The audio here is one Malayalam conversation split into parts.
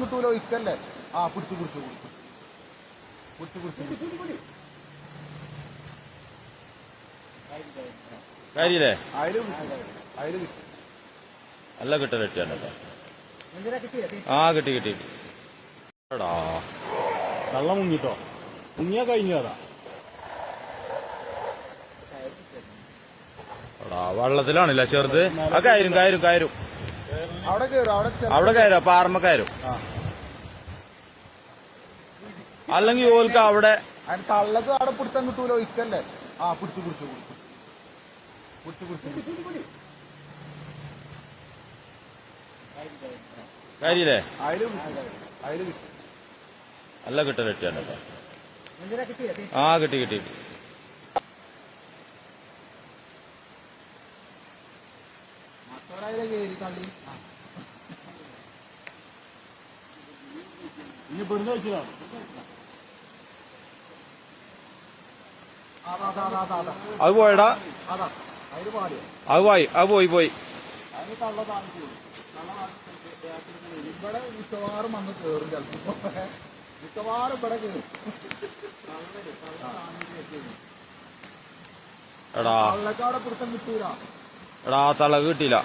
കിട്ടൂലോ ഇക്കല്ലേ. ആ പിടിച്ചു പിടിച്ചു പിടിച്ചു പിടിച്ചു കാര്യല്ലേ അതില് നല്ല കിട്ടൽ കിട്ടിയാണ്ടല്ലോ. ആ കിട്ടി കിട്ടി കിട്ടി. എടാ വെള്ളം മുങ്ങിട്ടോ, മുങ്ങിയാ കഴിഞ്ഞു അതാ. എടാ വെള്ളത്തിലാണില്ല ചെറുത്. ആ കയറും കയറും കയറും അവിടെ കയറും അവിടെ കയറും പാറമ്മ കയറും. അല്ലെങ്കിൽ ഓൽക്ക് അവിടെ അതിന് തള്ളക്ക് അവിടെ പിടുത്തം കിട്ടൂലോ ഇക്കല്ലേ. ആ പിടിച്ചു പിടിച്ചു പിടിച്ചു പിടിച്ചു കാര്യല്ലേ അതില് നല്ല കിട്ടൽ കിട്ടിയാണ്ടല്ലോ. ആ കിട്ടി കിട്ടി കിട്ടി. കയറി തള്ളി ഇനി പെടുന്ന വെച്ചതാണ്. അത് പോയടാ, അതാ അതില് പാടിയോ അത് പോയി പോയി. അതിന് തള്ള താമസിച്ചു. ഇവിടെ മിക്കവാറും വന്ന് കയറും ചിലപ്പോ. മിക്കവാറും ഇവിടെ കയറും. എടാ തള്ളക്കവിടെ പിടുത്തം കിട്ടൂല. എടാ തള്ള കിട്ടിയില്ല.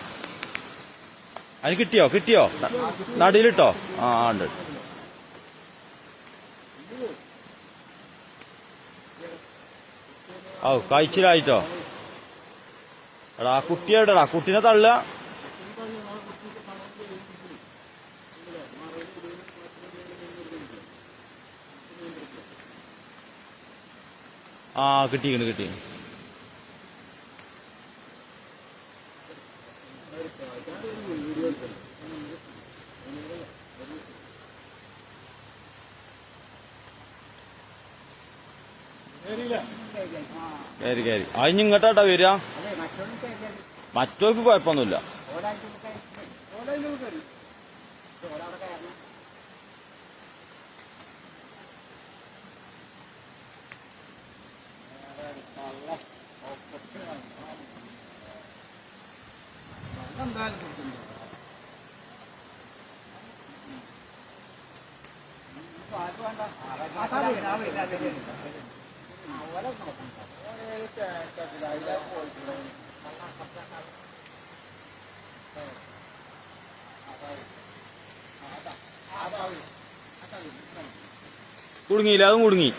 അതിന് കിട്ടിയോ കിട്ടിയോ നടിയിലിട്ടോ? ആ ഉണ്ട്. ഓ കഴിച്ചിലായിട്ടോ. എടാ കുട്ടിയെവിടെടാ? കുട്ടീനെ തള്ളുക. ആ കിട്ടിക്കണ് കിട്ടി. കയറി കയറി. അതിന് ഇങ്ങോട്ടാ വരിക. മറ്റവർക്ക് കുഴപ്പമൊന്നുമില്ല. കുടുങ്ങിയില്ല, അതും കുടുങ്ങി.